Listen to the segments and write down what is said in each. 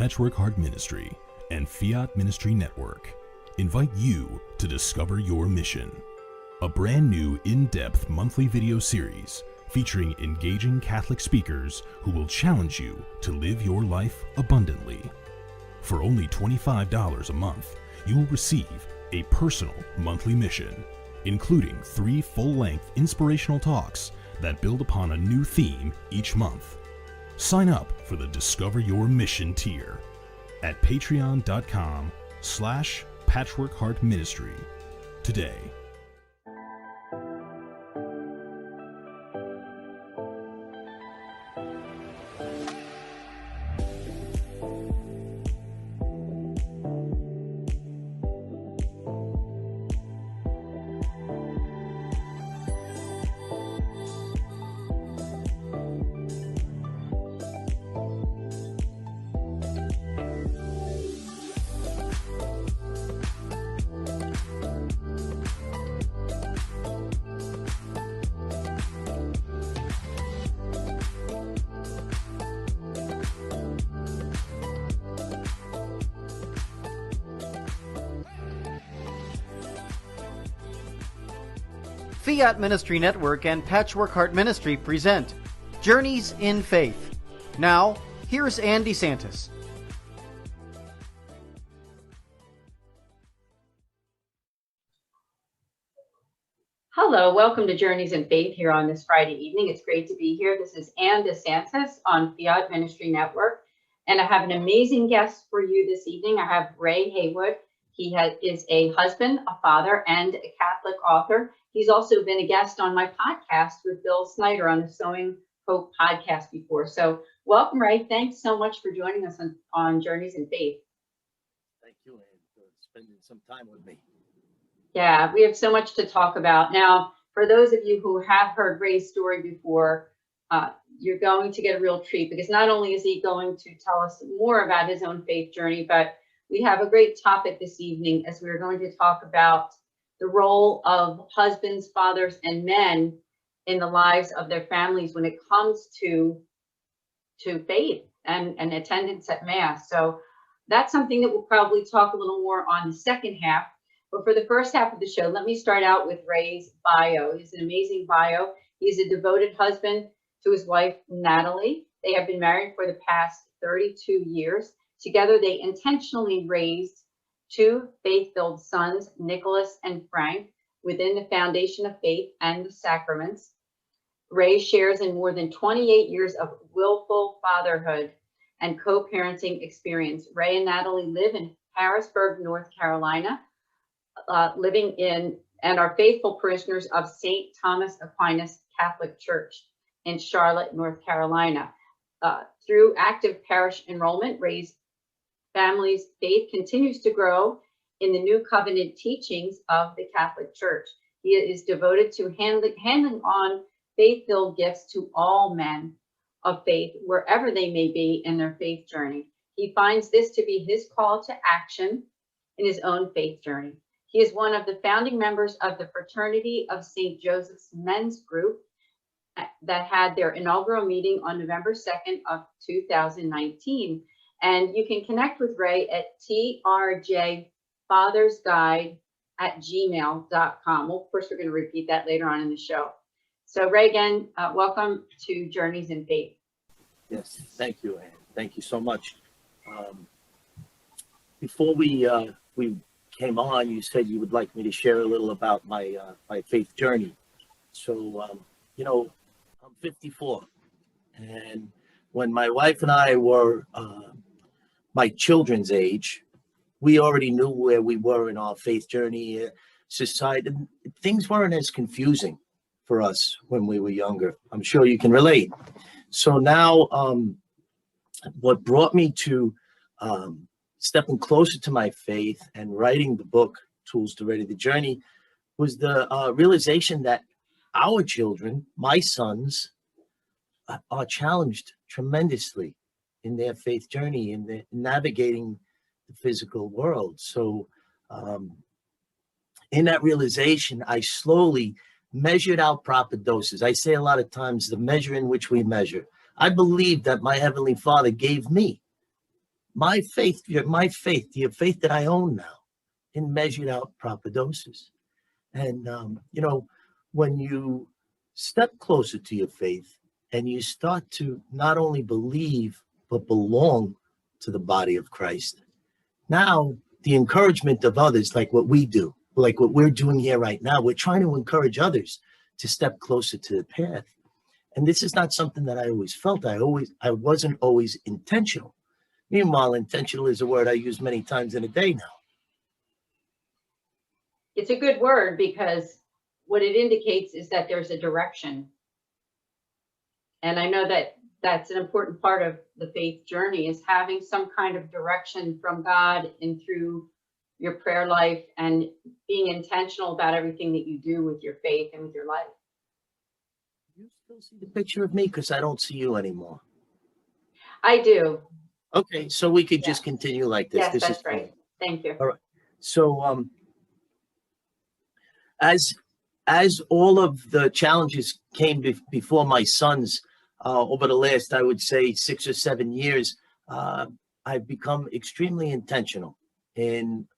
Patchwork Heart Ministry and Fiat Ministry Network invite you to discover your mission, a brand new in-depth monthly video series featuring engaging Catholic speakers who will challenge you to live your life abundantly. For only $25 a month, you will receive a personal monthly mission, including 3 full-length inspirational talks that build upon a new theme each month. Sign up for the Discover Your Mission tier at patreon.com/patchworkheartministry today. Fiat Ministry Network and Patchwork Heart Ministry present Journeys in Faith. Now, here's Andy Desantis. Hello, welcome to Journeys in Faith here on this Friday evening. It's great to be here. This is Andy Desantis on Fiat Ministry Network, and I have an amazing guest for you this evening. I have Ray Haywood. He is a husband, a father, and a Catholic author. He's also been a guest on my podcast with Bill Snyder on the Sowing Hope podcast before. So welcome, Ray. Thanks so much for joining us on Journeys in Faith. Thank you, and for spending some time with me. Yeah, we have so much to talk about. Now, for those of you who have heard Ray's story before, you're going to get a real treat, because not only is he going to tell us more about his own faith journey, but we have a great topic this evening, as we're going to talk about the role of husbands, fathers, and men in the lives of their families when it comes to faith and attendance at Mass. So that's something that we'll probably talk a little more on the second half. But for the first half of the show, let me start out with Ray's bio. He's an amazing bio. He's a devoted husband to his wife, Natalie. They have been married for the past 32 years. Together, they intentionally raised 2 faith-filled sons, Nicholas and Frank, within the foundation of faith and the sacraments. Ray shares in more than 28 years of willful fatherhood and co-parenting experience. Ray and Natalie live in Harrisburg, North Carolina, and are faithful parishioners of St. Thomas Aquinas Catholic Church in Charlotte, North Carolina. Through active parish enrollment, Ray's family's faith continues to grow in the new covenant teachings of the Catholic Church. He is devoted to handing on faith-filled gifts to all men of faith, wherever they may be in their faith journey. He finds this to be his call to action in his own faith journey. He is one of the founding members of the Fraternity of St Joseph's men's group that had their inaugural meeting on November 2nd of 2019. And you can connect with Ray at trjfathersguide@gmail.com. Well, of course, we're going to repeat that later on in the show. So Ray, again, welcome to Journeys in Faith. Yes, thank you, Anne. Thank you so much. Before we came on, you said you would like me to share a little about my faith journey. So, I'm 54, and when my wife and I were my children's age, we already knew where we were in our faith journey. Society, things weren't as confusing for us when we were younger. I'm sure you can relate. So now, what brought me to stepping closer to my faith and writing the book, Tools to Ready the Journey, was the realization that our children, my sons, are challenged tremendously in their faith journey, in the navigating the physical world. So in that realization, I slowly measured out proper doses. I say a lot of times, the measure in which we measure. I believe that my Heavenly Father gave me my faith, the faith that I own now, in measured out proper doses. And, when you step closer to your faith and you start to not only believe, but belong to the body of Christ, now the encouragement of others, like what we do, like what we're doing here right now, we're trying to encourage others to step closer to the path. And this is not something that I always felt. I wasn't always intentional. Meanwhile, intentional is a word I use many times in a day now. It's a good word because what it indicates is that there's a direction. And I know that that's an important part of the faith journey, is having some kind of direction from God and through your prayer life, and being intentional about everything that you do with your faith and with your life. You still see the picture of me? Because I don't see you anymore. I do. Okay, so we could just continue like this. Yes, This that's is right. Thank you. all right. So as all of the challenges came before my sons over the last, I would say, 6 or 7 years, I've become extremely intentional in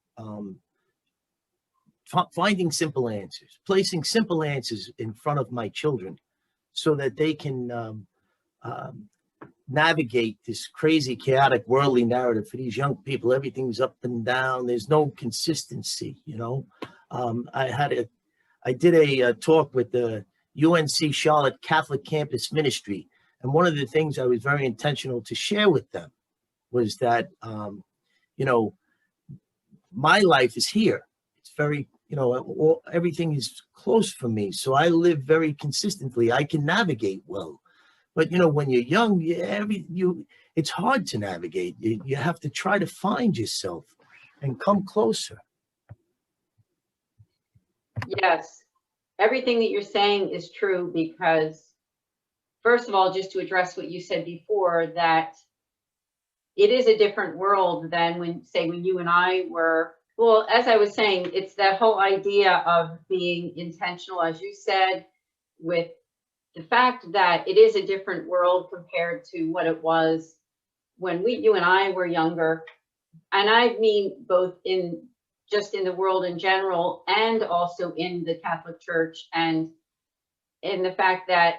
finding simple answers, placing simple answers in front of my children so that they can navigate this crazy, chaotic, worldly narrative. For these young people, everything's up and down. There's no consistency, I did a talk with the UNC Charlotte Catholic Campus Ministry, and one of the things I was very intentional to share with them was that, my life is here. It's very, everything is close for me, so I live very consistently. I can navigate well. But when you're young, it's hard to navigate. You have to try to find yourself and come closer. Yes, everything that you're saying is true, because first of all, just to address what you said before, that it is a different world than when you and I were, well, as I was saying, it's that whole idea of being intentional, as you said, with the fact that it is a different world compared to what it was when you and I were younger. And I mean both in the world in general, and also in the Catholic Church, and in the fact that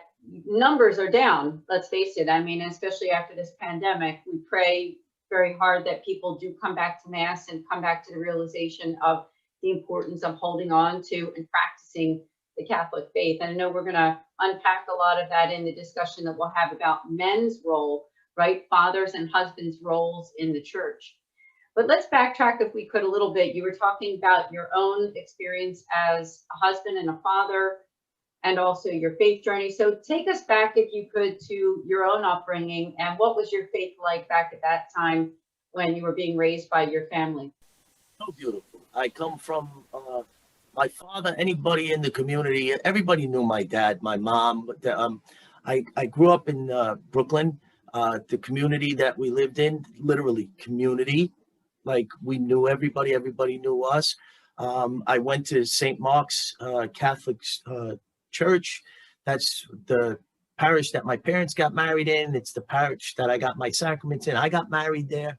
numbers are down. Let's face it. I mean, especially after this pandemic, we pray very hard that people do come back to Mass and come back to the realization of the importance of holding on to and practicing the Catholic faith. And I know we're going to unpack a lot of that in the discussion that we'll have about men's role, right? Fathers and husbands' roles in the church. But let's backtrack, if we could, a little bit. You were talking about your own experience as a husband and a father, and also your faith journey. So take us back, if you could, to your own upbringing, and what was your faith like back at that time when you were being raised by your family? So beautiful. I come from my father, anybody in the community, everybody knew my dad, my mom. I grew up in Brooklyn, the community that we lived in, literally community. Like, we knew everybody knew us. I went to St. Mark's Catholic Church. That's the parish that my parents got married in. It's the parish that I got my sacraments in. I got married there.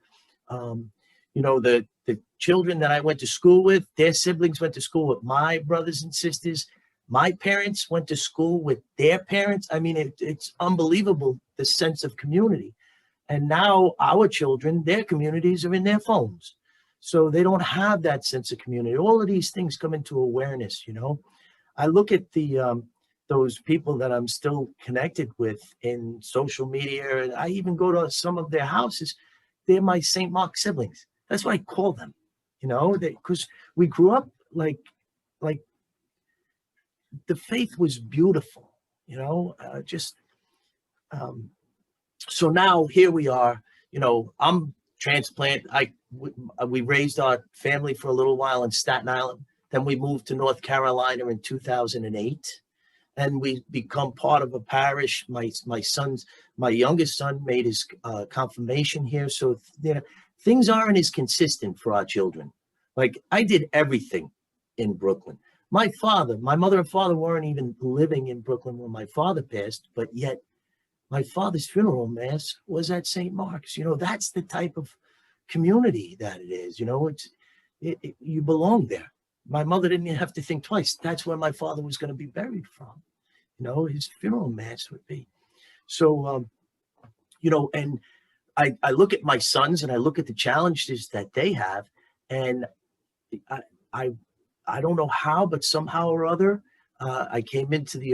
The children that I went to school with, their siblings went to school with my brothers and sisters. My parents went to school with their parents. I mean, it's unbelievable, the sense of community. And now our children, their communities are in their phones. So they don't have that sense of community. All of these things come into awareness, I look at those people that I'm still connected with in social media, and I even go to some of their houses. They're my St. Mark siblings. That's what I call them, because we grew up like the faith was beautiful, so now here we are, I'm transplant. We raised our family for a little while in Staten Island. Then we moved to North Carolina in 2008, and we become part of a parish. My youngest son made his confirmation here. So things aren't as consistent for our children. Like, I did everything in Brooklyn. My mother and father weren't even living in Brooklyn when my father passed, but yet my father's funeral mass was at St. Mark's. That's the type of community that it is. You know, you belong there. My mother didn't even have to think twice. That's where my father was going to be buried from. You know, his funeral mass would be. So, you know, and I look at my sons and I look at the challenges that they have, and I I, I don't know how, but somehow or other, I came into the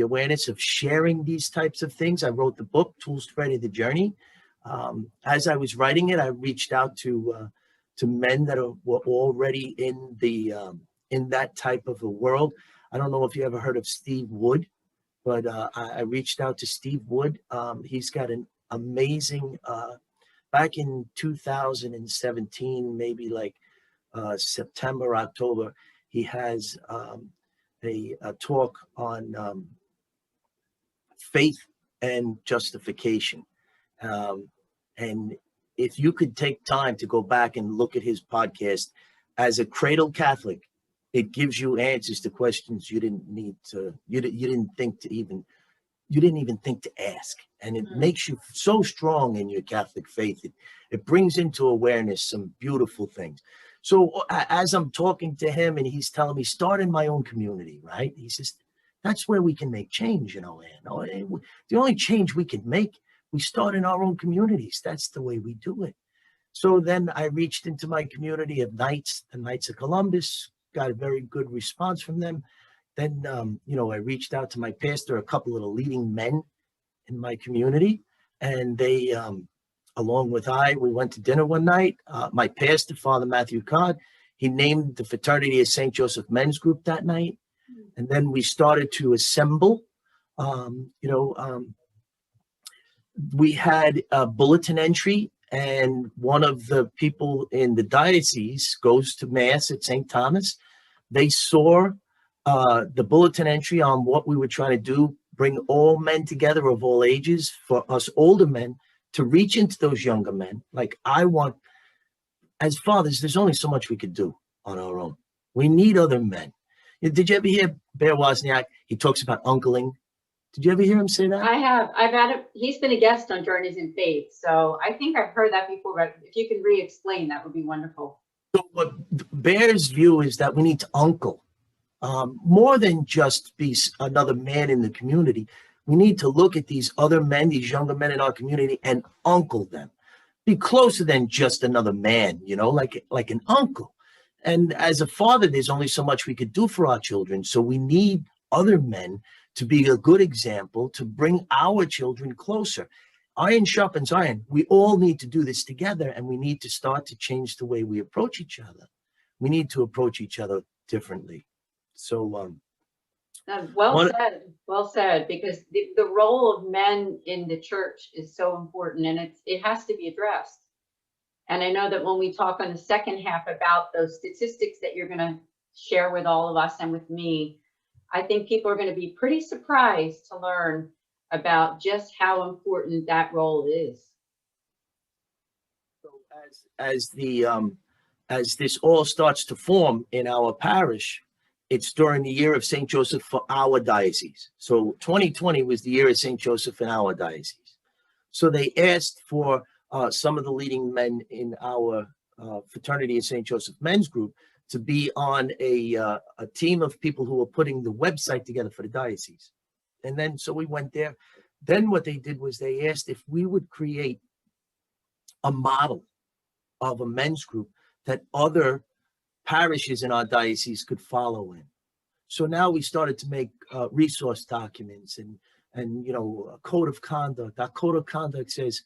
awareness of sharing these types of things. I wrote the book, Tools to Ready the Journey. As I was writing it, I reached out to men that were already in that type of a world. I don't know if you ever heard of Steve Wood, but I reached out to Steve Wood. He's got an amazing, back in 2017, maybe like September, October, he has a talk on faith and justification. And if you could take time to go back and look at his podcast, as a cradle Catholic, it gives you answers to questions you didn't even think to ask. And it makes you so strong in your Catholic faith. It brings into awareness some beautiful things. So as I'm talking to him and he's telling me, start in my own community, right? He says, that's where we can make change, you know, and the only change we can make, we start in our own communities. That's the way we do it. So then I reached into my community of Knights, the Knights of Columbus, got a very good response from them. Then, you know, I reached out to my pastor, a couple of the leading men in my community, and they, along with we went to dinner one night. My pastor, Father Matthew Codd, he named the Fraternity of St Joseph Men's Group that night. And then we started to assemble. We had a bulletin entry, and one of the people in the diocese goes to Mass at St. Thomas. They saw the bulletin entry on what we were trying to do, bring all men together of all ages, for us older men to reach into those younger men. Like, I want, as fathers, there's only so much we could do on our own. We need other men. Did you ever hear Bear Wozniak? He talks about uncling. Did you ever hear him say that? I have. I've had it. He's been a guest on Journeys in Faith, so I think I've heard that before. But if you can re-explain, that would be wonderful. So what Bear's view is that we need to uncle, more than just be another man in the community. We need to look at these other men, these younger men in our community, and uncle them. Be closer than just another man, you know, like an uncle. And as a father, there's only so much we could do for our children. So we need other men to be a good example, to bring our children closer. Iron sharpens iron. We all need to do this together, and we need to start to change the way we approach each other. We need to approach each other differently. So, well said, because the role of men in the church is so important, and it has to be addressed. And I know that when we talk on the second half about those statistics that you're going to share with all of us and with me, I think people are going to be pretty surprised to learn about just how important that role is. So as this all starts to form in our parish, it's during the year of St. Joseph for our diocese. So 2020 was the year of St. Joseph in our diocese. So they asked for some of the leading men in our Fraternity of St. Joseph Men's Group to be on a team of people who were putting the website together for the diocese. And then, so we went there. Then what they did was they asked if we would create a model of a men's group that other parishes in our diocese could follow in. So now we started to make resource documents and you know, a code of conduct. Our code of conduct says,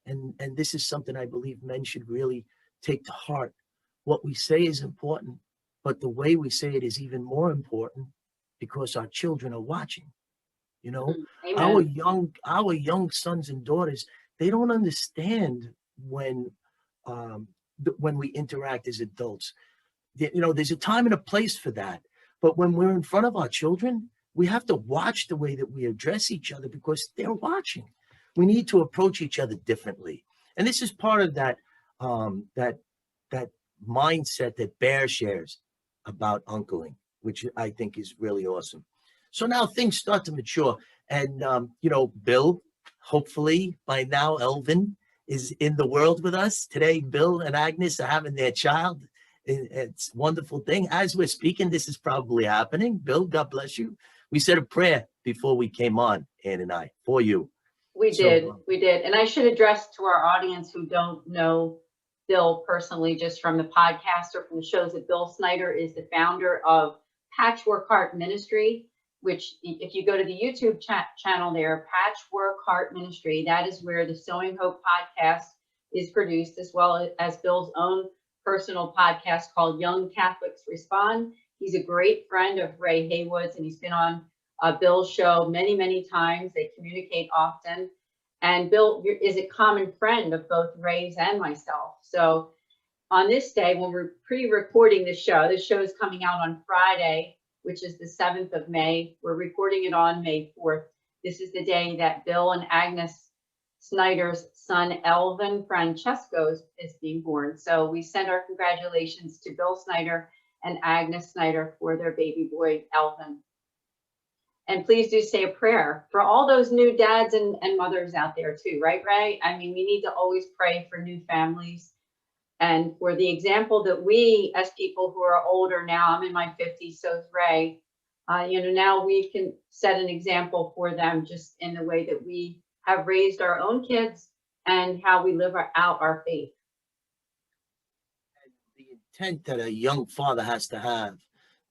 and this is something I believe men should really take to heart. What we say is important, but the way we say it is even more important, because our children are watching. You know, Amen. our young sons and daughters, they don't understand when we interact as adults. You know, there's a time and a place for that. But when we're in front of our children, we have to watch the way that we address each other, because they're watching. We need to approach each other differently. And this is part of that that mindset that Bear shares about uncling, which I think is really awesome. So now things start to mature. And, you know, Bill, hopefully by now, Elvin is in the world with us. Today, Bill and Agnes are having their child. It's a wonderful thing. As we're speaking, this is probably happening. Bill, God bless you. We said a prayer before we came on, Ann and I, for you. We did. And I should address to our audience who don't know Bill personally, just from the podcast or from the shows, that Bill Snyder is the founder of Patchwork Heart Ministry, which if you go to the YouTube channel there, Patchwork Heart Ministry, that is where the Sowing Hope podcast is produced, as well as Bill's own personal podcast called Young Catholics Respond. He's a great friend of Ray Haywood's, and he's been on Bill's show many, many times. They communicate often. And Bill is a common friend of both Ray's and myself. So on this day, when we're pre-recording the show is coming out on Friday, which is the 7th of May. We're recording it on May 4th. This is the day that Bill and Agnes Snyder's son, Elvin Francesco, is being born. So we send our congratulations to Bill Snyder and Agnes Snyder for their baby boy, Elvin. And please do say a prayer for all those new dads and mothers out there too, right, Ray? I mean, we need to always pray for new families and for the example that we, as people who are older now, I'm in my 50s, so is Ray, now we can set an example for them just in the way that we have raised our own kids and how we live out our faith. And the intent that a young father has to have,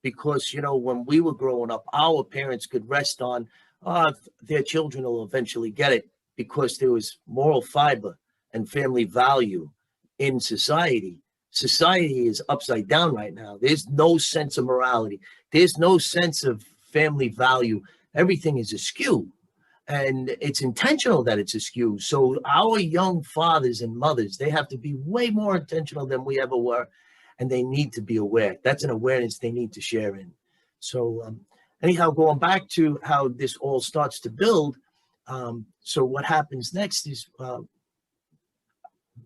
because, when we were growing up, our parents could rest on, their children will eventually get it, because there was moral fiber and family value in society. Society is upside down right now. There's no sense of morality. There's no sense of family value. Everything is askew, and it's intentional that it's askew. So our young fathers and mothers, they have to be way more intentional than we ever were. And they need to be aware. That's an awareness they need to share in. So anyhow, going back to how this all starts to build. So what happens next is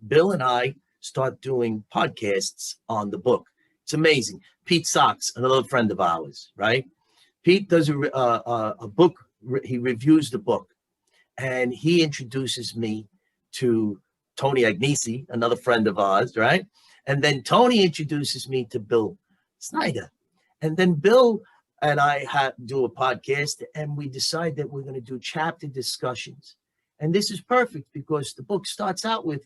Bill and I start doing podcasts on the book. It's amazing. Pete Sachs, another friend of ours, right? Pete does a book. He reviews the book, and he introduces me to Tony Agnesi, another friend of ours, right? And then Tony introduces me to Bill Snyder. And then Bill and I do a podcast, and we decide that we're going to do chapter discussions. And this is perfect because the book starts out with,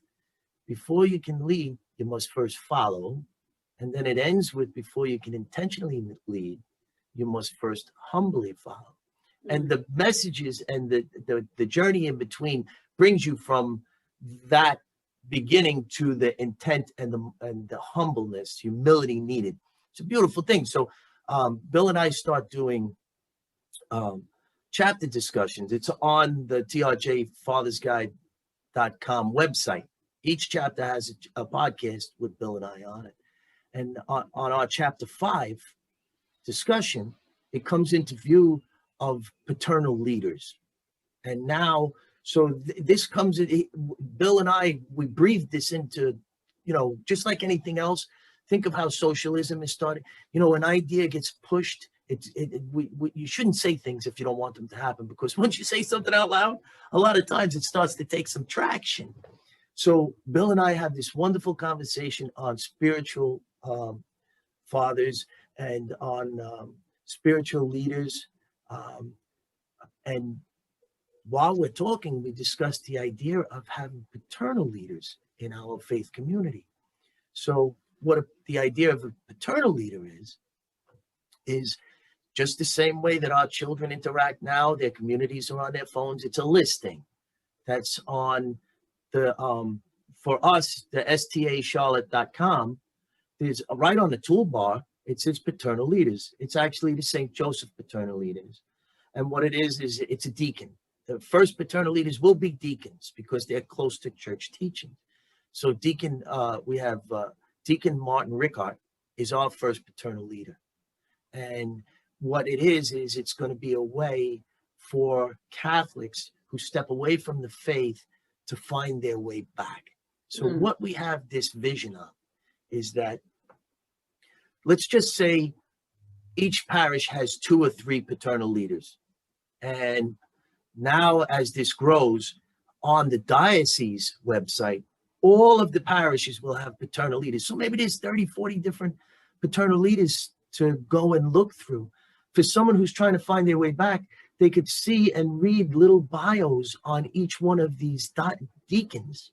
before you can lead, you must first follow. And then it ends with, before you can intentionally lead, you must first humbly follow. And the messages and the journey in between brings you from that beginning to the intent and the humbleness, humility needed. It's a beautiful thing. So Bill and I start doing chapter discussions. It's on the trjfathersguide.com website. Each chapter has a podcast with Bill and I on it. And on our chapter 5 discussion, it comes into view of paternal leaders. And now, so this comes, Bill and I, we breathed this into, just like anything else. Think of how socialism is starting. An idea gets pushed. You shouldn't say things if you don't want them to happen, because once you say something out loud, a lot of times it starts to take some traction. So Bill and I have this wonderful conversation on spiritual fathers and on spiritual leaders. And while we're talking, we discussed the idea of having paternal leaders in our faith community. So what the idea of a paternal leader is just the same way that our children interact now. Their communities are on their phones. It's a listing that's on the, for us, the stacharlotte.com. There's right on the toolbar, it says paternal leaders. It's actually the St. Joseph paternal leaders. And what it is it's a deacon. The first paternal leaders will be deacons because they're close to church teaching. So deacon, we have Deacon Martin Rickard is our first paternal leader. And what it is it's going to be a way for Catholics who step away from the faith to find their way back. So what we have this vision of is that, let's just say each parish has 2 or 3 paternal leaders. And now as this grows, on the diocese website, all of the parishes will have paternal leaders. So maybe there's 30, 40 different paternal leaders to go and look through. For someone who's trying to find their way back, they could see and read little bios on each one of these deacons,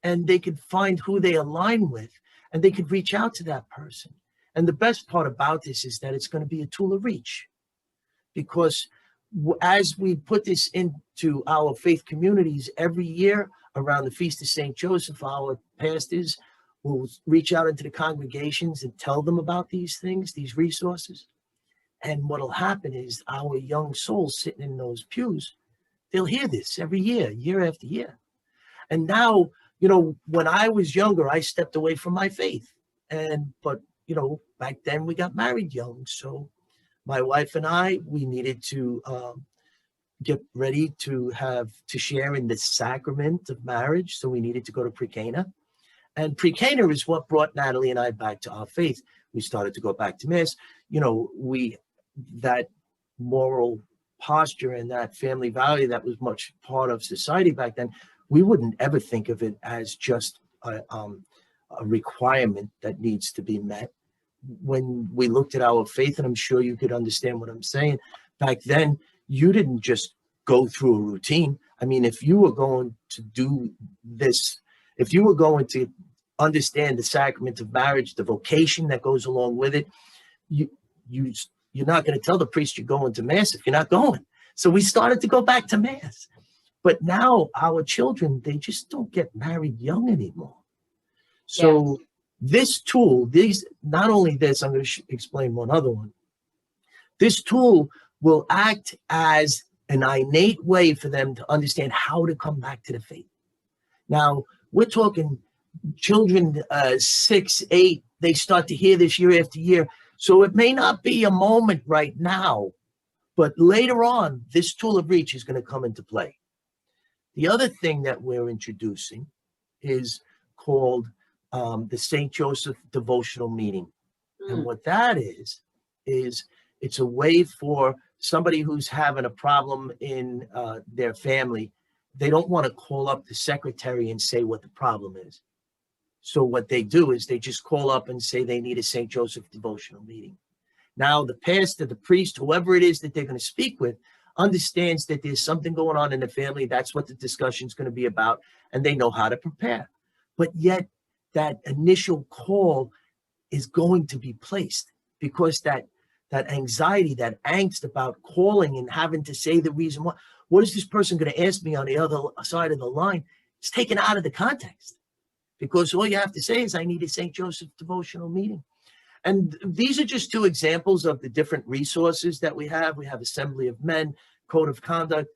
and they could find who they align with, and they could reach out to that person. And the best part about this is that it's going to be a tool of reach, because as we put this into our faith communities every year around the Feast of St. Joseph, our pastors will reach out into the congregations and tell them about these things, these resources. And what'll happen is our young souls sitting in those pews, they'll hear this every year, year after year. And now, you know, when I was younger, I stepped away from my faith. But, you know, back then we got married young. So my wife and I, we needed to get ready to share in the sacrament of marriage. So we needed to go to pre-Cana. And pre-Cana is what brought Natalie and I back to our faith. We started to go back to Mass. You know, that moral posture and that family value that was much part of society back then, we wouldn't ever think of it as just a requirement that needs to be met. When we looked at our faith, and I'm sure you could understand what I'm saying, back then, you didn't just go through a routine. I mean, if you were going to do this, if you were going to understand the sacrament of marriage, the vocation that goes along with it, you're not going to tell the priest you're going to Mass if you're not going. So we started to go back to Mass. But now our children, they just don't get married young anymore. So yes. This tool, not only this, I'm going to explain one other one. This tool will act as an innate way for them to understand how to come back to the faith. Now, we're talking children 6, 8, they start to hear this year after year. So it may not be a moment right now, but later on, this tool of reach is going to come into play. The other thing that we're introducing is called the St. Joseph devotional meeting. And what that is it's a way for somebody who's having a problem in their family. They don't want to call up the secretary and say what the problem is. So what they do is they just call up and say they need a St. Joseph devotional meeting. Now the pastor, the priest, whoever it is that they're going to speak with, understands that there's something going on in the family. That's what the discussion is going to be about, and they know how to prepare. But yet that initial call is going to be placed, because that anxiety, that angst about calling and having to say the reason why, what is this person going to ask me on the other side of the line, is taken out of the context. Because all you have to say is, I need a St. Joseph devotional meeting. And these are just two examples of the different resources that we have. We have Assembly of Men, Code of Conduct.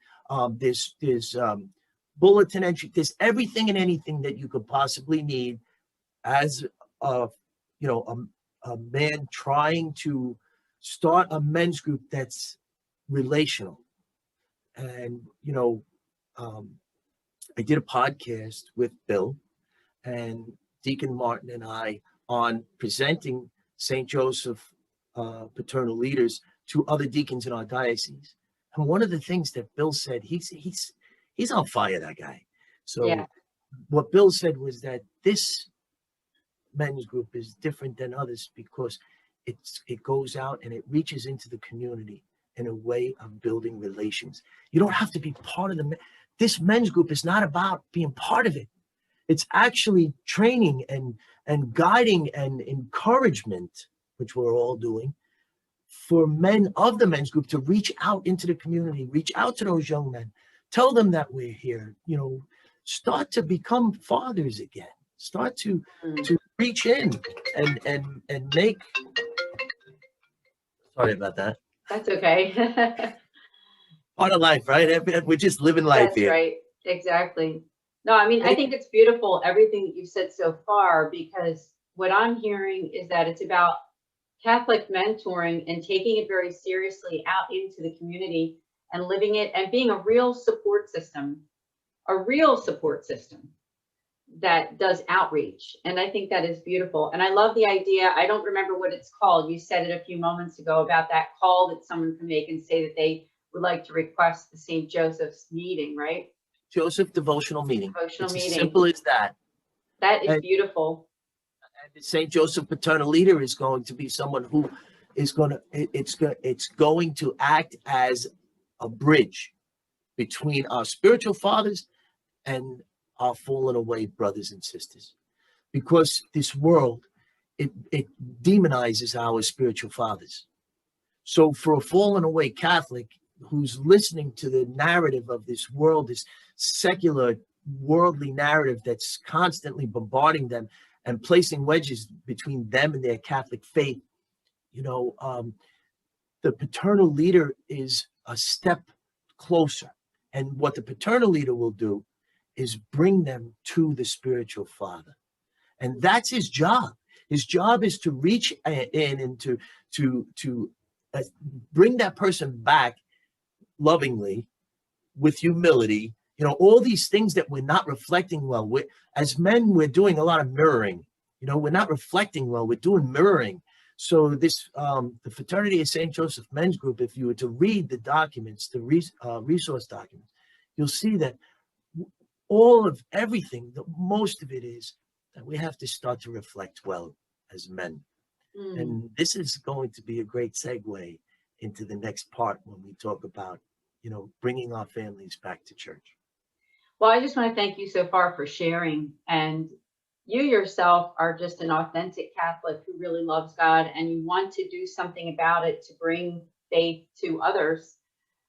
There's bulletin entry. There's everything and anything that you could possibly need as a man trying to start a men's group that's relational. And, I did a podcast with Bill and Deacon Martin and I on presenting St. Joseph paternal leaders to other deacons in our diocese. And one of the things that Bill said, he's on fire, that guy. So yeah. What Bill said was that this men's group is different than others because it goes out and it reaches into the community in a way of building relations. You don't have to be part of this men's group is not about being part of it. It's actually training and guiding and encouragement, which we're all doing, for men of the men's group to reach out into the community, reach out to those young men, tell them that we're here, start to become fathers again, start to reach in and make, sorry about that. That's okay. Part of life, right? We're just living life here. That's right. Exactly. No, I mean, I think it's beautiful, everything that you've said so far, because what I'm hearing is that it's about Catholic mentoring and taking it very seriously out into the community and living it and being a real support system that does outreach. And I think that is beautiful. And I love the idea. I don't remember what it's called. You said it a few moments ago about that call that someone can make and say that they would like to request the St. Joseph's meeting, right? Joseph devotional meeting. Devotional It's meeting. as simple as that. That is And- beautiful. And the St. Joseph paternal leader is going to be someone who is it's going to act as a bridge between our spiritual fathers and our fallen away brothers and sisters. Because this world, it demonizes our spiritual fathers. So for a fallen away Catholic who's listening to the narrative of this world, this secular, worldly narrative that's constantly bombarding them and placing wedges between them and their Catholic faith, the paternal leader is a step closer. And what the paternal leader will do is bring them to the spiritual father. And that's his job. His job is to reach in and to bring that person back lovingly, with humility, all these things that we're not reflecting well. As men, we're doing a lot of mirroring. We're not reflecting well. We're doing mirroring. So this, the Fraternity of St. Joseph Men's Group, if you were to read the documents, the resource documents, you'll see that all of everything, most of it is that we have to start to reflect well as men. And this is going to be a great segue into the next part when we talk about, bringing our families back to church. Well, I just want to thank you so far for sharing. And you yourself are just an authentic Catholic who really loves God, and you want to do something about it to bring faith to others.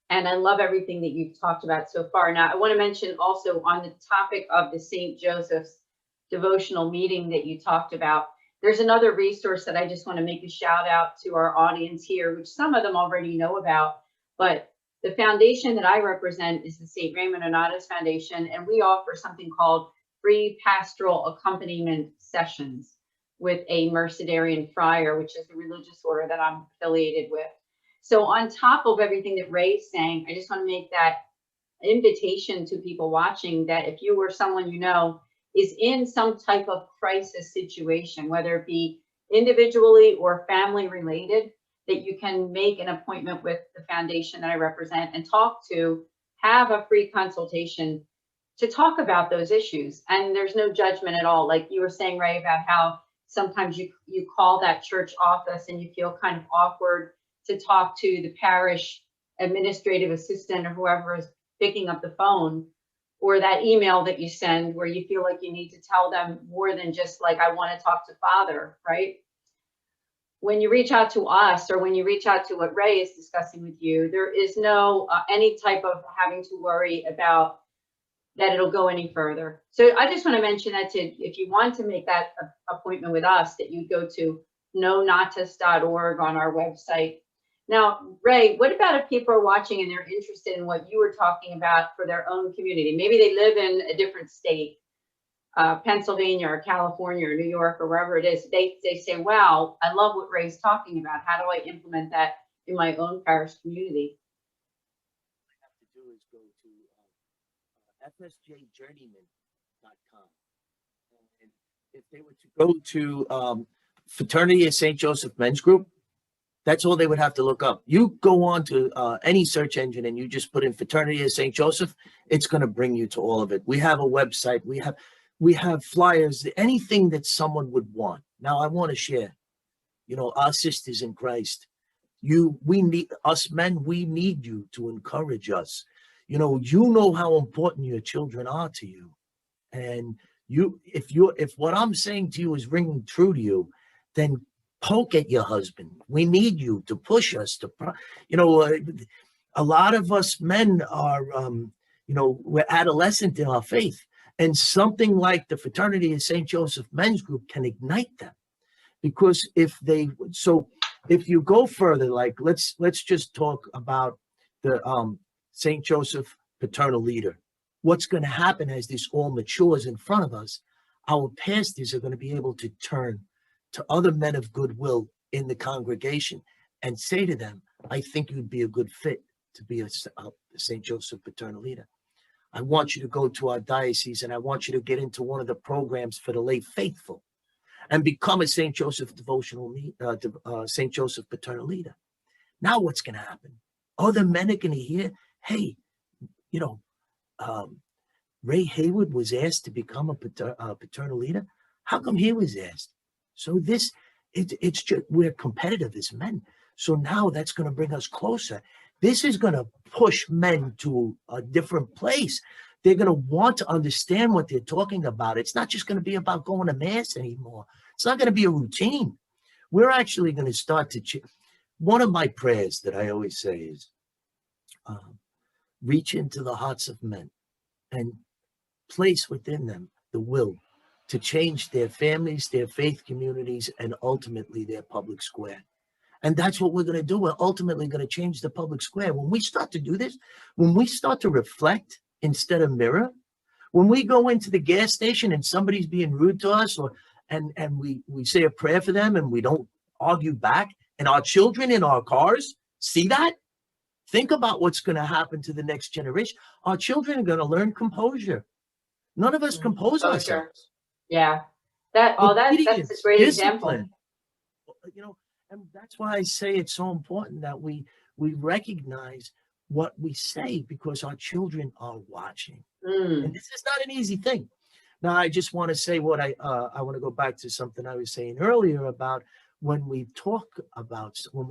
And I love everything that you've talked about so far. Now, I want to mention also on the topic of the St. Joseph's devotional meeting that you talked about, there's another resource that I just want to make a shout out to our audience here, which some of them already know about, but the foundation that I represent is the St. Raymond Donatus Foundation, and we offer something called free pastoral accompaniment sessions with a Mercedarian friar, which is the religious order that I'm affiliated with. So on top of everything that Ray's saying, I just want to make that invitation to people watching that if you or someone is in some type of crisis situation, whether it be individually or family related, that you can make an appointment with the foundation that I represent and have a free consultation to talk about those issues. And there's no judgment at all. Like you were saying, Ray, about how sometimes you call that church office and you feel kind of awkward to talk to the parish administrative assistant or whoever is picking up the phone, or that email that you send where you feel like you need to tell them more than just like, I want to talk to Father, right? When you reach out to us, or when you reach out to what Ray is discussing with you, there is no any type of having to worry about that it'll go any further. So I just want to mention that if you want to make that appointment with us, that you go to knonatus.org on our website. Now, Ray, what about if people are watching and they're interested in what you were talking about for their own community? Maybe they live in a different state, Pennsylvania or California or New York or wherever it is. They say, wow, I love what Ray's talking about. How do I implement that in my own parish community? What I have to do is go to fsjjourneyman.com. And if they were to go to Fraternity of St. Joseph Men's Group, that's all they would have to look up. You go on to any search engine and you just put in Fraternity of St. Joseph, it's going to bring you to all of it. We have a website. We have flyers, anything that someone would want. Now, I want to share, our sisters in Christ. We need us men. We need you to encourage us. You know how important your children are to you, and if what I'm saying to you is ringing true to you, then poke at your husband. We need you to push us to, a lot of us men are, we're adolescent in our faith, and something like the Fraternity of St. Joseph Men's Group can ignite them. Because if you go further, like let's just talk about the St. Joseph paternal leader. What's going to happen as this all matures in front of us, our pastors are going to be able to turn to other men of goodwill in the congregation and say to them, I think you'd be a good fit to be a St. Joseph paternal leader. I want you to go to our diocese and I want you to get into one of the programs for the lay faithful and become a St. Joseph St. Joseph paternal leader. Now what's going to happen? Other men are going to hear, hey, Ray Haywood was asked to become a paternal leader. How come he was asked? So it's just, we're competitive as men. So now that's going to bring us closer. This is going to push men to a different place. They're going to want to understand what they're talking about. It's not just going to be about going to mass anymore. It's not going to be a routine. We're actually going to start to one of my prayers that I always say is reach into the hearts of men and place within them the will to change their families, their faith communities, and ultimately their public square. And that's what we're going to do. We're ultimately going to change the public square. When we start to do this, when we start to reflect instead of mirror, when we go into the gas station and somebody's being rude to us, and we say a prayer for them and we don't argue back, and our children in our cars see that, think about what's going to happen to the next generation. Our children are going to learn composure. None of us compose ourselves. Yeah. That's a great example. And that's why I say it's so important that we recognize what we say, because our children are watching. And this is not an easy thing. Now, I just want to say what I want to go back to something I was saying earlier about when we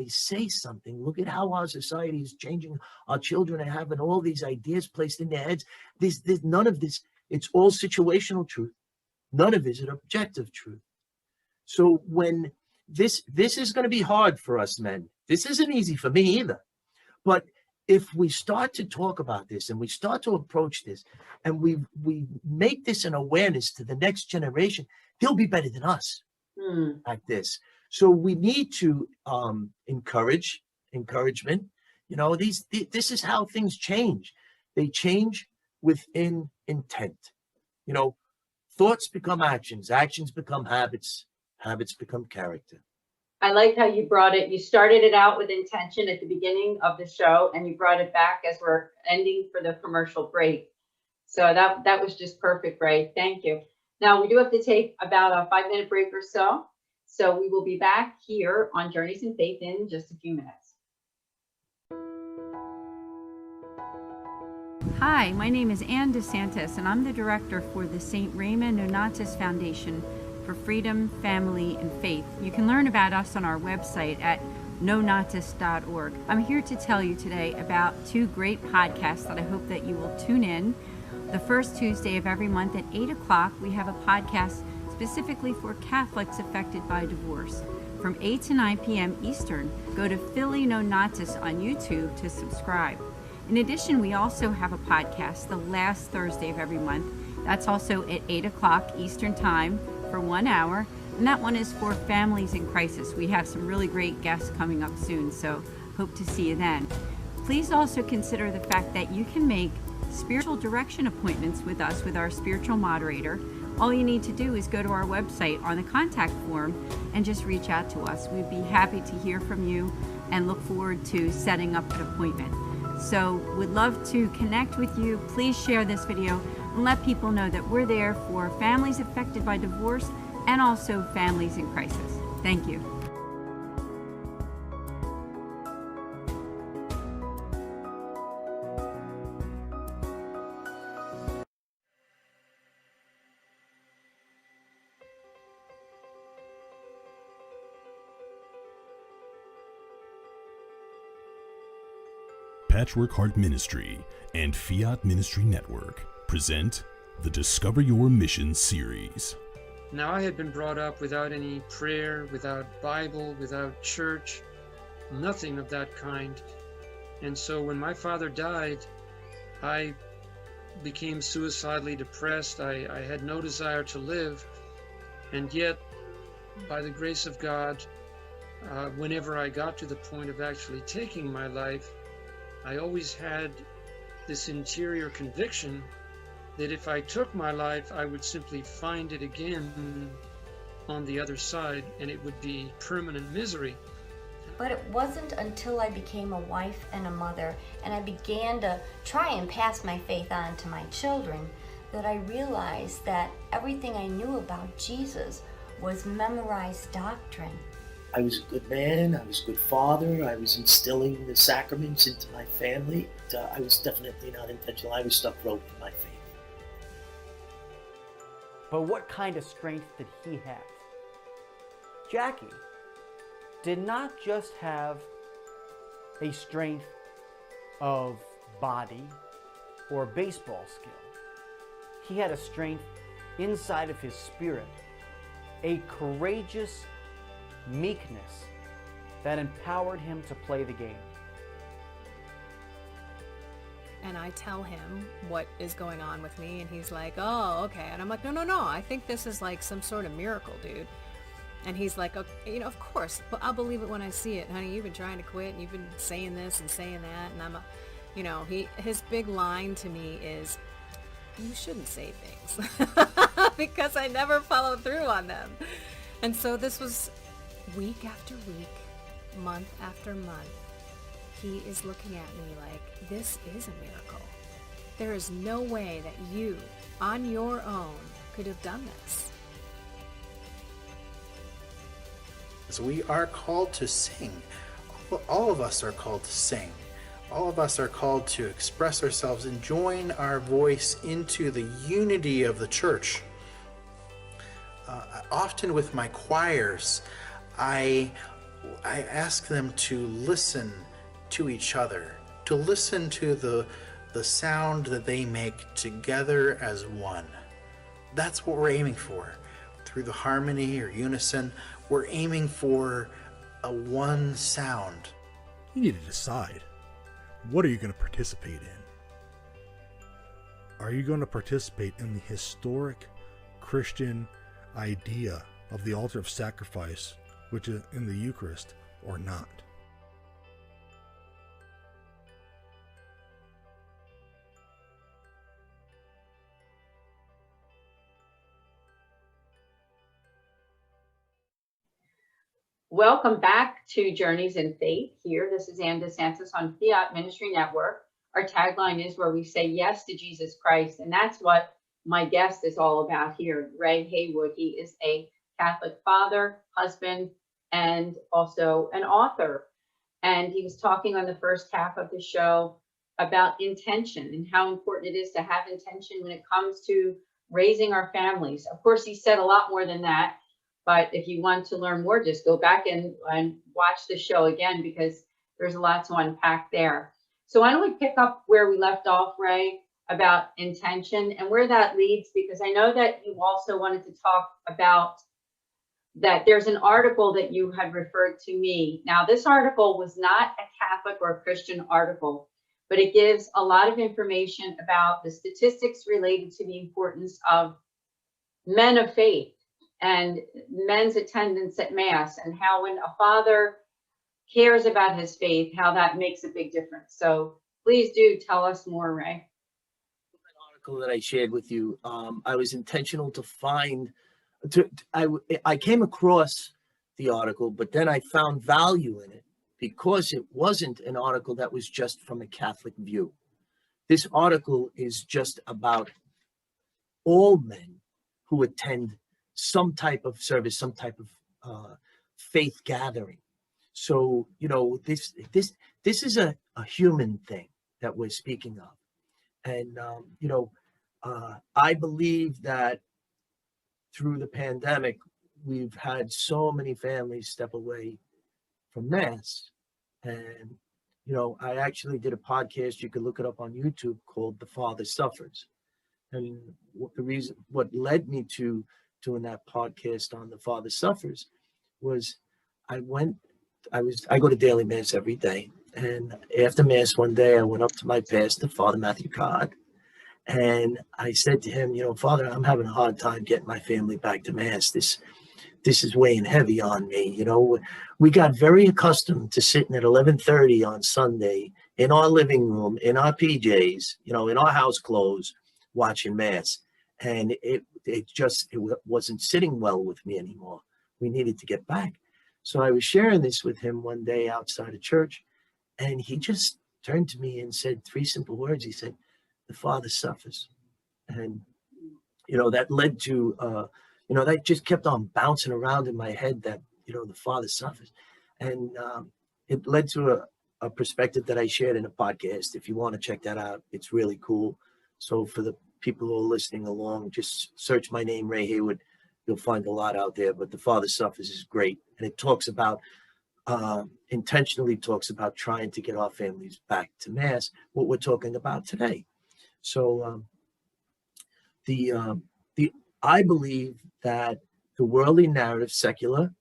say something, look at how our society is changing. Our children are having all these ideas placed in their heads. There's none of this. It's all situational truth. None of it is an objective truth. So when this is going to be hard for us men. This isn't easy for me either. But if we start to talk about this and we start to approach this and we make this an awareness to the next generation, they'll be better than us at this. So we need to encouragement. This is how things change. They change within intent. Thoughts become actions, actions become habits, habits become character. I like how you brought it. You started it out with intention at the beginning of the show, and you brought it back as we're ending for the commercial break. So that was just perfect, Ray. Thank you. Now we do have to take about a 5-minute break or so. So we will be back here on Journeys in Faith in just a few minutes. Hi, my name is Ann Desantis, and I'm the director for the St. Raymond Nonatus Foundation for Freedom, Family, and Faith. You can learn about us on our website at nonatus.org. I'm here to tell you today about 2 great podcasts that I hope that you will tune in. The first Tuesday of every month at 8 o'clock, we have a podcast specifically for Catholics affected by divorce. From 8 to 9 p.m. Eastern, go to Philly Nonatus on YouTube to subscribe. In addition, we also have a podcast the last Thursday of every month. That's also at 8 o'clock Eastern Time for 1 hour. And that one is for families in crisis. We have some really great guests coming up soon, so hope to see you then. Please also consider the fact that you can make spiritual direction appointments with us with our spiritual moderator. All you need to do is go to our website on the contact form and just reach out to us. We'd be happy to hear from you and look forward to setting up an appointment. So we'd love to connect with you. Please share this video and let people know that we're there for families affected by divorce and also families in crisis. Thank you. Patchwork Heart Ministry and Fiat Ministry Network present the Discover Your Mission series. Now, I had been brought up without any prayer, without Bible, without church, nothing of that kind. And so when my father died, I became suicidally depressed. I had no desire to live. And yet, by the grace of God, whenever I got to the point of actually taking my life, I always had this interior conviction that if I took my life, I would simply find it again on the other side, and it would be permanent misery. But it wasn't until I became a wife and a mother, and I began to try and pass my faith on to my children, that I realized that everything I knew about Jesus was memorized doctrine. I was a good man, I was a good father, I was instilling the sacraments into my family. I was definitely not intentional. I was stuck broke in my faith. But what kind of strength did he have? Jackie did not just have a strength of body or baseball skill. He had a strength inside of his spirit, a courageous meekness that empowered him to play the game. And I tell him what is going on with me, and he's like, oh, okay. And I'm like, no, I think this is like some sort of miracle, dude. And he's like, okay, of course, but I'll believe it when I see it. Honey, you've been trying to quit, and you've been saying this and saying that, and I'm, his big line to me is, you shouldn't say things, because I never follow through on them. And so this was week after week, month after month. He is looking at me like, this is a miracle. There is no way that you, on your own, could have done this. So we are called to sing. All of us are called to sing. All of us are called to express ourselves and join our voice into the unity of the church. Often with my choirs, I ask them to listen to each other, to listen to the sound that they make together as one. That's what we're aiming for. Through the harmony or unison, we're aiming for a one sound. You need to decide, what are you going to participate in? Are you going to participate in the historic Christian idea of the altar of sacrifice, which is in the Eucharist, or not? Welcome back to Journeys in Faith here. This is Ann Desantis on Fiat Ministry Network. Our tagline is where we say yes to Jesus Christ. And that's what my guest is all about here, Ray Haywood. He is a Catholic father, husband, and also an author. And he was talking on the first half of the show about intention and how important it is to have intention when it comes to raising our families. Of course, he said a lot more than that. But if you want to learn more, just go back and watch the show again, because there's a lot to unpack there. So why don't we pick up where we left off, Ray, about intention and where that leads, because I know that you also wanted to talk about that there's an article that you had referred to me. Now, this article was not a Catholic or a Christian article, but it gives a lot of information about the statistics related to the importance of men of faith and men's attendance at Mass, and how when a father cares about his faith, how that makes a big difference. So please do tell us more, Ray. That article that I shared with you, I was intentional to find, I came across the article, but then I found value in it because it wasn't an article that was just from a Catholic view. This article is just about all men who attend some type of service, some type of faith gathering. So, this is a human thing that we're speaking of. And, I believe that through the pandemic, we've had so many families step away from Mass. And, I actually did a podcast, you could look it up on YouTube, called The Father Suffers. And what led me to doing that podcast on The Father Suffers was I go to daily Mass every day. And after Mass one day, I went up to my pastor, Father Matthew Codd, and I said to him, Father, I'm having a hard time getting my family back to Mass. This is weighing heavy on me. We got very accustomed to sitting at 11:30 on Sunday in our living room, in our PJs, in our house clothes, watching Mass. And it wasn't sitting well with me anymore. We needed to get back. So I was sharing this with him one day outside of church, and he just turned to me and said 3 simple words. He said, "The Father suffers." And, that led to, that just kept on bouncing around in my head, that, the Father suffers. And it led to a perspective that I shared in a podcast. If you want to check that out, it's really cool. So for the people who are listening along, just search my name, Ray Haywood. You'll find a lot out there, but The Father Suffers is great. And it talks about, intentionally talks about trying to get our families back to Mass, what we're talking about today. So I believe that the worldly narrative, secular,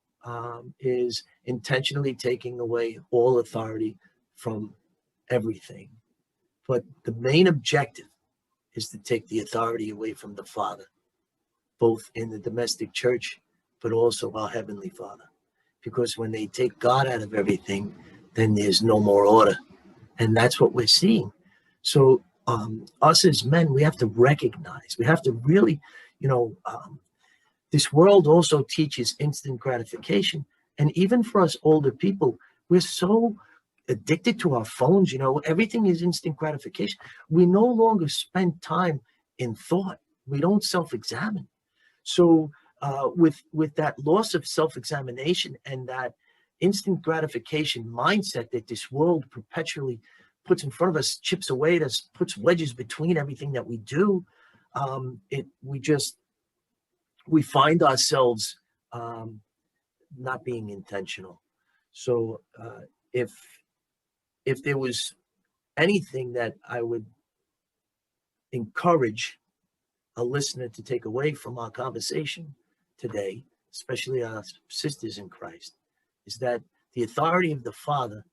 is intentionally taking away all authority from everything. But the main objective is to take the authority away from the Father, both in the domestic church, but also our Heavenly Father. Because when they take God out of everything, then there's no more order. And that's what we're seeing. So us as men, we have to recognize, we have to really, this world also teaches instant gratification. And even for us older people, we're so addicted to our phones, everything is instant gratification. We no longer spend time in thought. We don't self-examine. So with that loss of self-examination and that instant gratification mindset that this world perpetually puts in front of us, chips away at us, puts wedges between everything that we do, we find ourselves not being intentional. So if there was anything that I would encourage a listener to take away from our conversation today, especially our sisters in Christ, is that the authority of the Father,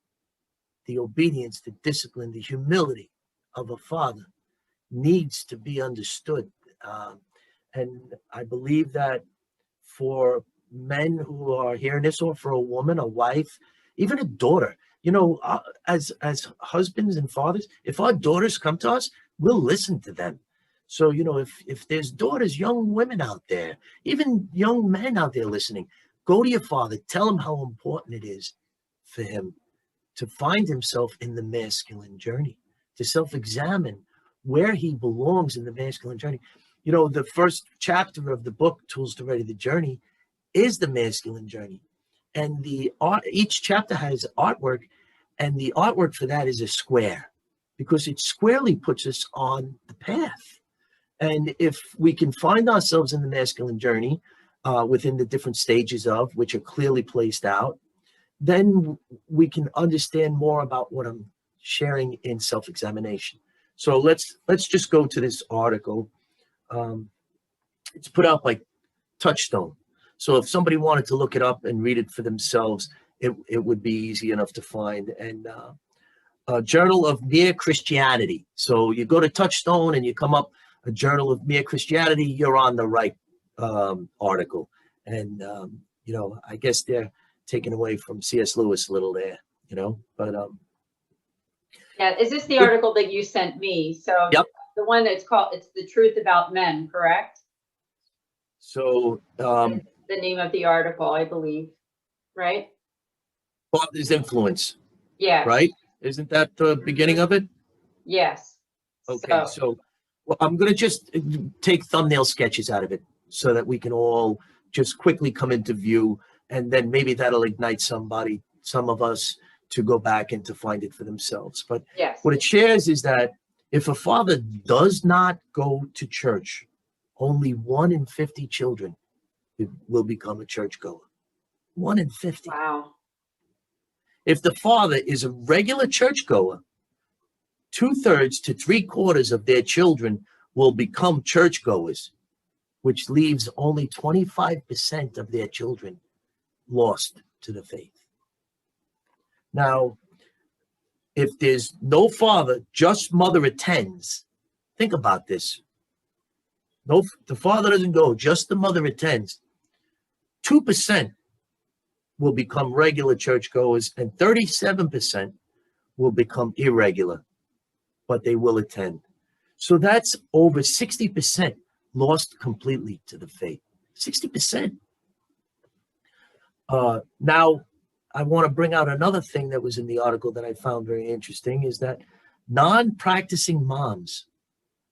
the obedience, the discipline, the humility of a father needs to be understood. And I believe that for men who are hearing this, or for a woman, a wife, even a daughter, as husbands and fathers, if our daughters come to us, we'll listen to them. So, if there's daughters, young women out there, even young men out there listening, go to your father, tell him how important it is for him to find himself in the masculine journey, to self-examine where he belongs in the masculine journey. The first chapter of the book, Tools to Ready the Journey, is the masculine journey. And each chapter has artwork, and the artwork for that is a square, because it squarely puts us on the path. And if we can find ourselves in the masculine journey within the different stages of, which are clearly placed out, then we can understand more about what I'm sharing in self-examination. So let's just go to this article. It's put out by Touchstone. So if somebody wanted to look it up and read it for themselves, it would be easy enough to find. And Journal of Mere Christianity. So you go to Touchstone and you come up a Journal of Mere Christianity, you're on the right article. And, I guess they're taken away from C.S. Lewis a little there, but. Yeah, is this the article that you sent me? So yep. The one that's called, it's The Truth About Men, correct? So. The name of the article, I believe, right? Father's Influence. Yeah. Right? Isn't that the beginning of it? Yes. Okay, so well, I'm going to just take thumbnail sketches out of it so that we can all just quickly come into view, and then maybe that'll ignite some of us to go back and to find it for themselves. But yes, what it shares is that if a father does not go to church, only 1 in 50 children will become a churchgoer. 1 in 50. Wow. If the father is a regular churchgoer, 2/3 to 3/4 of their children will become churchgoers, which leaves only 25% of their children lost to the faith. Now, if there's no father, just mother attends. Think about this. No, the father doesn't go, just the mother attends. 2% will become regular churchgoers, and 37% will become irregular, but they will attend. So that's over 60% lost completely to the faith. 60%. Now, I want to bring out another thing that was in the article that I found very interesting, is that non-practicing moms,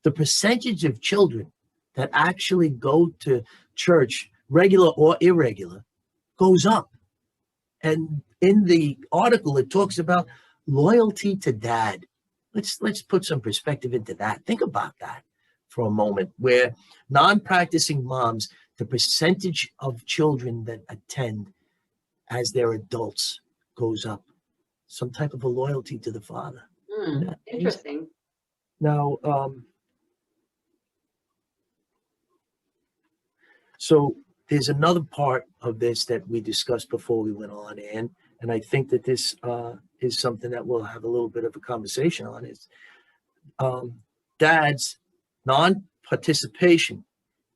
the percentage of children that actually go to church, regular or irregular, goes up. And in the article, it talks about loyalty to dad. Let's put some perspective into that. Think about that. for a moment, where non-practicing moms, the percentage of children that attend as their adults goes up. Some type of a loyalty to the father. Interesting. Now, so there's another part of this that we discussed before we went on, and I think that this is something that we'll have a little bit of a conversation on, is dad's non-participation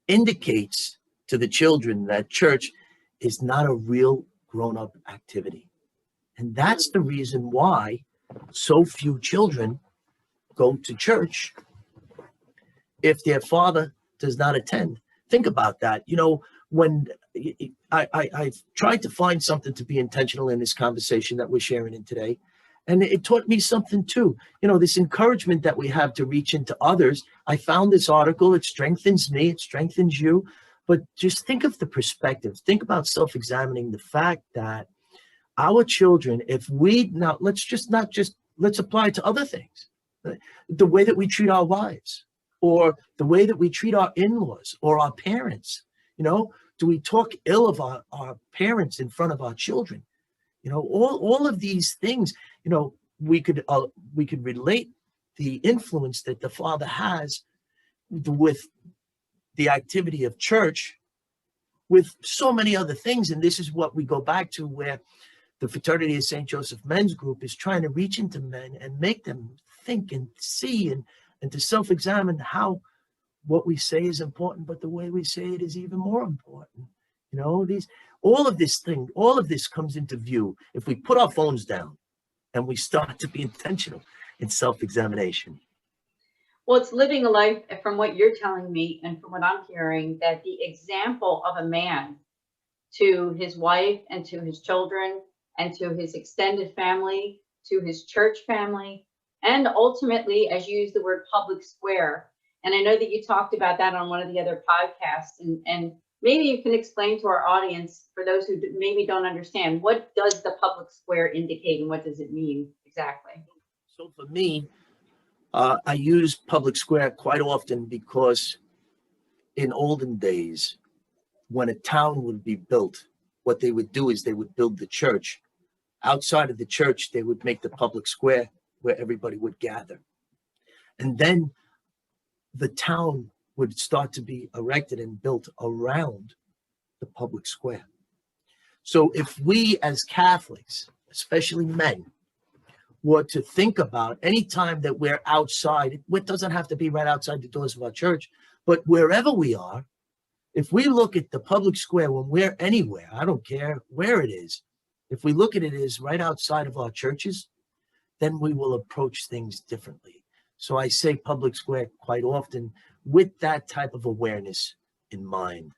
indicates to the children that church is not a real grown-up activity. And that's the reason why so few children go to church if their father does not attend. Think about that. You know, when I've tried to find something to be intentional in this conversation that we're sharing in today, and it taught me something too. You know, this encouragement that we have to reach into others. I found this article. It strengthens me. It strengthens you. But just think of the perspective. Think about self-examining the fact that our children, if we now, let's apply it to other things. The way that we treat our wives, or the way that we treat our in-laws or our parents. You know, do we talk ill of our parents in front of our children? You know, all of these things, you know, we could relate the influence that the father has with the activity of church with so many other things. And this is what we go back to, where the Fraternity of St Joseph men's group is trying to reach into men and make them think and see and to self-examine how what we say is important, but the way we say it is even more important. You know, all of this comes into view if we put our phones down and we start to be intentional in self-examination. Well, it's living a life, from what you're telling me and from what I'm hearing, that the example of a man to his wife and to his children and to his extended family, to his church family, and ultimately, as you use the word, public square. And I know that you talked about that on one of the other podcasts, and maybe you can explain to our audience, for those who maybe don't understand, what does the public square indicate and what does it mean exactly? So for me, I use public square quite often because in olden days, when a town would be built, what they would do is they would build the church. Outside of the church, they would make the public square where everybody would gather. And then the town would start to be erected and built around the public square. So if we as Catholics, especially men, were to think about any time that we're outside, it doesn't have to be right outside the doors of our church, but wherever we are, if we look at the public square when we're anywhere, I don't care where it is, if we look at it as right outside of our churches, then we will approach things differently. So I say public square quite often with that type of awareness in mind.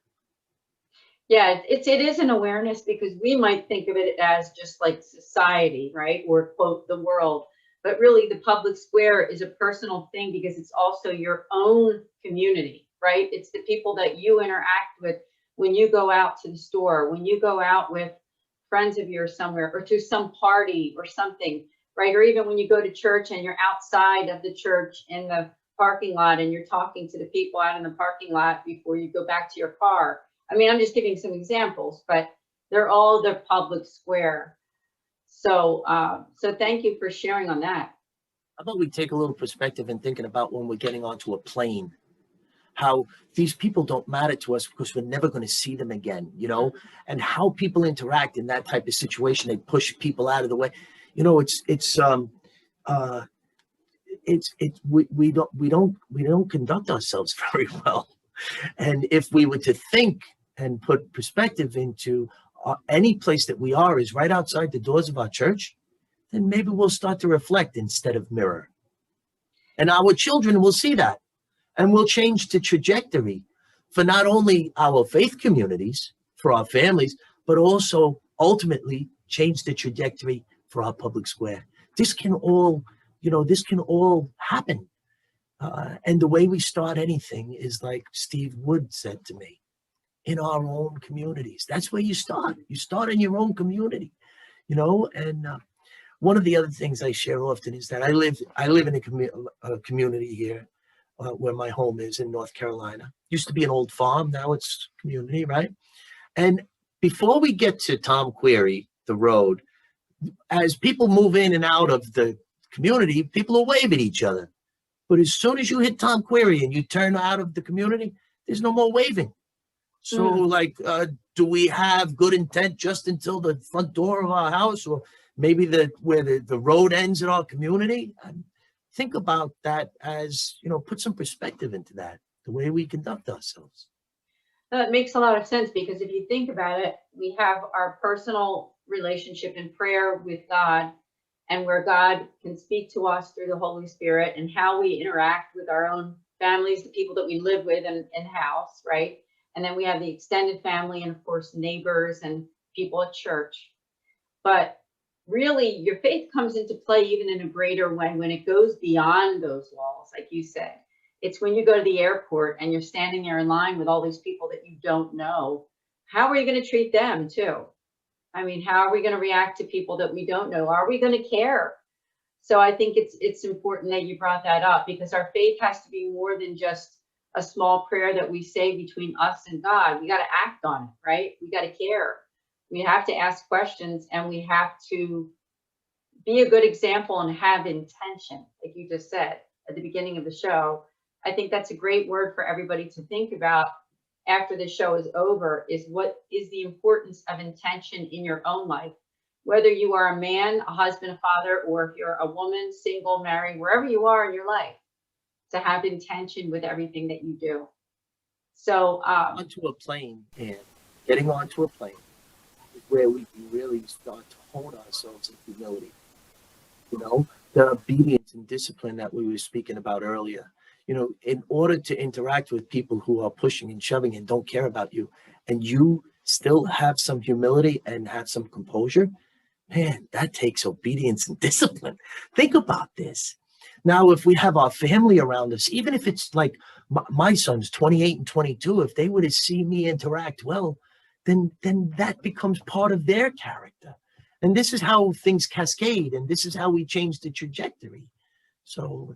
Yeah, it is an awareness, because we might think of it as just like society, right? Or quote, the world. But really the public square is a personal thing, because it's also your own community, right? It's the people that you interact with when you go out to the store, when you go out with friends of yours somewhere, or to some party or something, right? Or even when you go to church and you're outside of the church in the parking lot and you're talking to the people out in the parking lot before you go back to your car. I mean, I'm just giving some examples, but they're all the public square. So, so thank you for sharing on that. How about we take a little perspective and thinking about when we're getting onto a plane, how these people don't matter to us because we're never going to see them again, you know, and how people interact in that type of situation. They push people out of the way. You know, we don't conduct ourselves very well. And if we were to think and put perspective into any place that we are is right outside the doors of our church, then maybe we'll start to reflect instead of mirror. And our children will see that, and we'll change the trajectory for not only our faith communities, for our families, but also ultimately change the trajectory for our public square. This can all, this can all happen. And the way we start anything is like Steve Wood said to me, in our own communities. That's where you start. You start in your own community, and one of the other things I share often is that I live in a community here where my home is in North Carolina. Used to be an old farm, now it's community, right? And before we get to Tom Query, the road, as people move in and out of the community, people are waving at each other. But as soon as you hit Tom Query and you turn out of the community, there's no more waving. So do we have good intent just until the front door of our house, or maybe where the road ends in our community? Think about that as, put some perspective into that, the way we conduct ourselves. That makes a lot of sense, because if you think about it, we have our personal relationship in prayer with God, and where God can speak to us through the Holy Spirit, and how we interact with our own families, the people that we live with in house, right? And then we have the extended family, and of course, neighbors and people at church. But really, your faith comes into play even in a greater way when it goes beyond those walls, like you said. It's when you go to the airport and you're standing there in line with all these people that you don't know. How are you going to treat them too? I mean, how are we going to react to people that we don't know? Are we going to care? So I think it's important that you brought that up, because our faith has to be more than just a small prayer that we say between us and God. We got to act on it, right? We got to care. We have to ask questions, and we have to be a good example and have intention, like you just said at the beginning of the show. I think that's a great word for everybody to think about after the show is over, is what is the importance of intention in your own life, whether you are a man, a husband, a father, or if you're a woman, single, married, wherever you are in your life, to have intention with everything that you do. So onto a plane, and getting onto a plane is where we can really start to hold ourselves in humility. The obedience and discipline that we were speaking about earlier. In order to interact with people who are pushing and shoving and don't care about you, and you still have some humility and have some composure, man, that takes obedience and discipline. Think about this. Now, if we have our family around us, even if it's like my son's 28 and 22, if they were to see me interact well, then that becomes part of their character. And this is how things cascade, and this is how we change the trajectory. So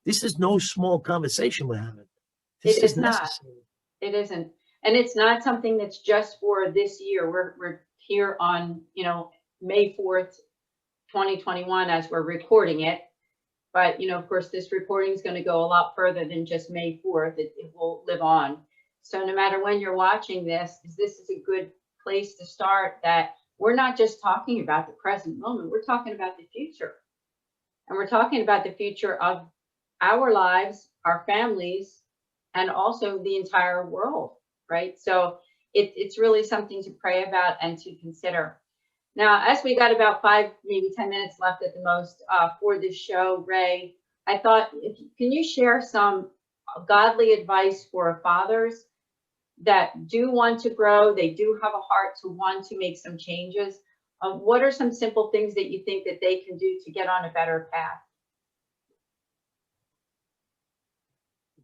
this is no small conversation we're having. This is necessary. It isn't. And it's not something that's just for this year. We're here on, May 4th, 2021, as we're recording it. But, of course, this recording is going to go a lot further than just May 4th. It will live on. So no matter when you're watching this is a good place to start, that we're not just talking about the present moment. We're talking about the future. And we're talking about the future of our lives, our families, and also the entire world, right? So it's really something to pray about and to consider. Now, as we got about 5, maybe 10 minutes left at the most for this show, Ray, I thought, can you share some godly advice for fathers that do want to grow, they do have a heart to want to make some changes? What are some simple things that you think that they can do to get on a better path?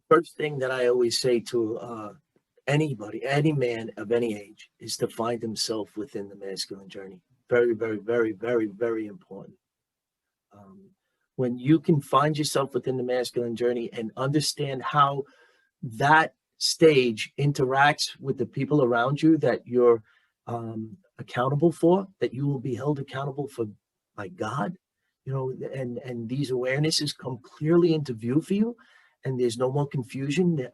First thing that I always say to anybody, any man of any age, is to find himself within the masculine journey. Very, very, very, very, very important. When you can find yourself within the masculine journey and understand how that stage interacts with the people around you that you're accountable for, that you will be held accountable for by God, and these awarenesses come clearly into view for you, and there's no more confusion.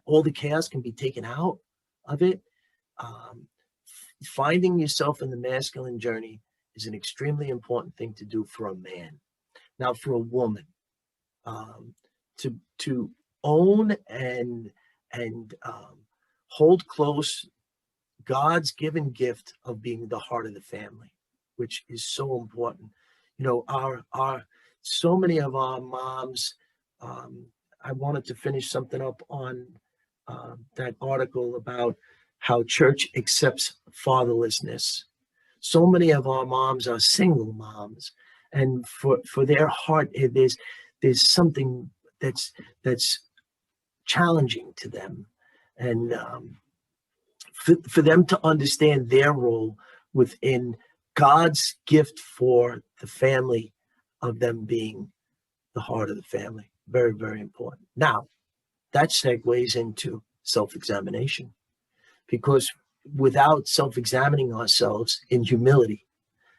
All the chaos can be taken out of it. Finding yourself in the masculine journey is an extremely important thing to do for a man. Now, for a woman, to own and hold close God's given gift of being the heart of the family, which is so important. So many of our moms. I wanted to finish something up on that article about how church accepts fatherlessness. So many of our moms are single moms, and for their heart, there's something that's challenging to them, and for them to understand their role within God's gift for the family, of them being the heart of the family. Very, very important. Now, that segues into self-examination, because without self-examining ourselves in humility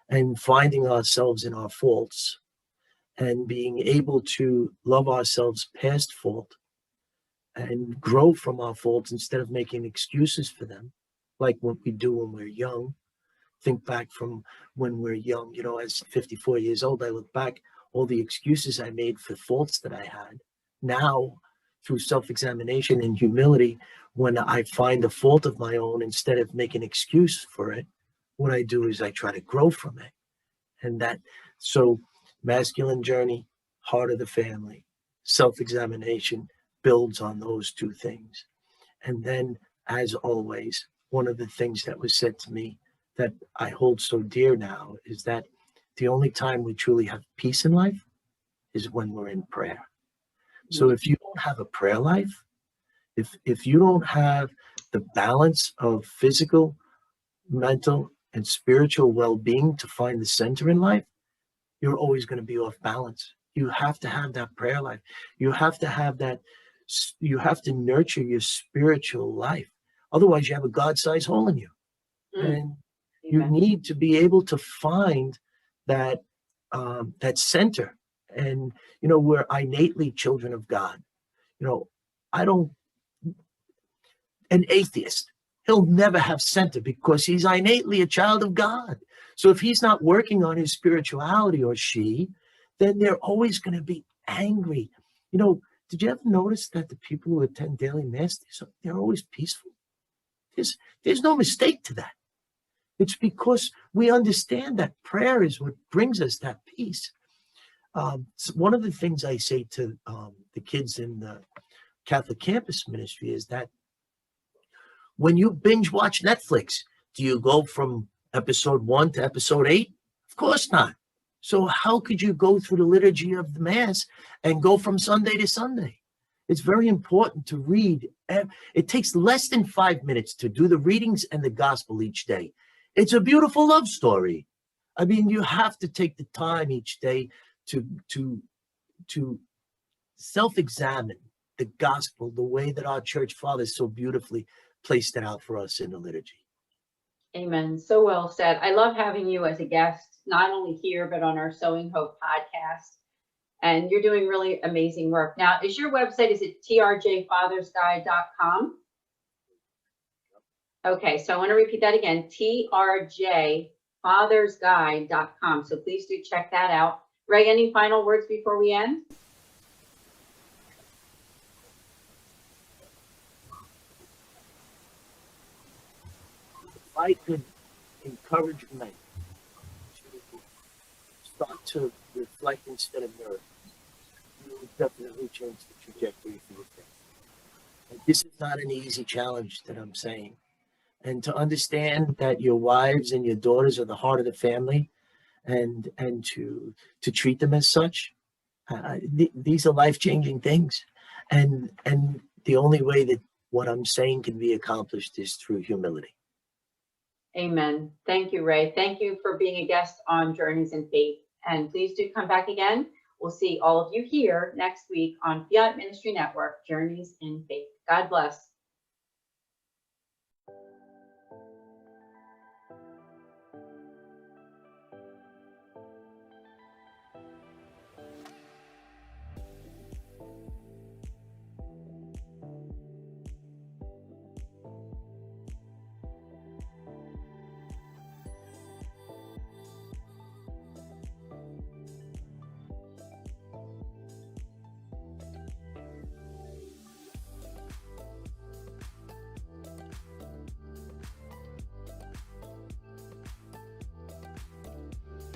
and finding ourselves in our faults and being able to love ourselves past fault and grow from our faults instead of making excuses for them, like what we do when we're young. Think back from when we're young, as 54 years old, I look back, all the excuses I made for faults that I had. Now, through self-examination and humility, when I find a fault of my own, instead of making an excuse for it, what I do is I try to grow from it. And so masculine journey, heart of the family, self-examination builds on those two things. And then, as always, one of the things that was said to me that I hold so dear now is that the only time we truly have peace in life is when we're in prayer. So if you don't have a prayer life, if you don't have the balance of physical, mental, and spiritual well-being to find the center in life, you're always going to be off balance. You have to have that prayer life. You have to have that. You have to nurture your spiritual life. Otherwise, you have a God-sized hole in you. And you need to be able to find that center. And, we're innately children of God. An atheist, he'll never have center because he's innately a child of God. So if he's not working on his spirituality, or she, then they're always going to be angry. Did you ever notice that the people who attend daily mass, they're always peaceful? There's no mistake to that. It's because we understand that prayer is what brings us that peace. So one of the things I say to the kids in the Catholic campus ministry is that when you binge watch Netflix, do you go from episode 1 to episode 8? Of course not. So how could you go through the liturgy of the Mass and go from Sunday to Sunday? It's very important to read. It takes less than 5 minutes to do the readings and the gospel each day. It's a beautiful love story. I mean, you have to take the time each day to self-examine the gospel the way that our church fathers so beautifully placed it out for us in the liturgy. Amen. So well said. I love having you as a guest, not only here, but on our Sowing Hope podcast. And you're doing really amazing work. Now, is your website, is it trjfathersguide.com? Okay, so I want to repeat that again, trjfathersguide.com. So please do check that out. Ray, any final words before we end? If I could encourage men to start to reflect instead of mirror, you will definitely change the trajectory for your faith. And this is not an easy challenge that I'm saying. And to understand that your wives and your daughters are the heart of the family, and to treat them as such, these are life-changing things. And the only way that what I'm saying can be accomplished is through humility. Amen. Thank you, Ray. Thank you for being a guest on Journeys in Faith. And please do come back again. We'll see all of you here next week on Fiat Ministry Network, Journeys in Faith. God bless.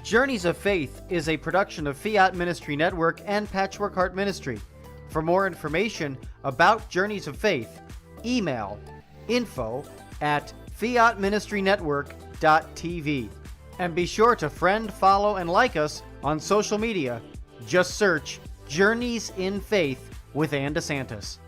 Journeys of Faith is a production of Fiat Ministry Network and Patchwork Heart Ministry. For more information about Journeys of Faith, email info@fiatministrynetwork.tv. And be sure to friend, follow, and like us on social media. Just search Journeys in Faith with Desantis.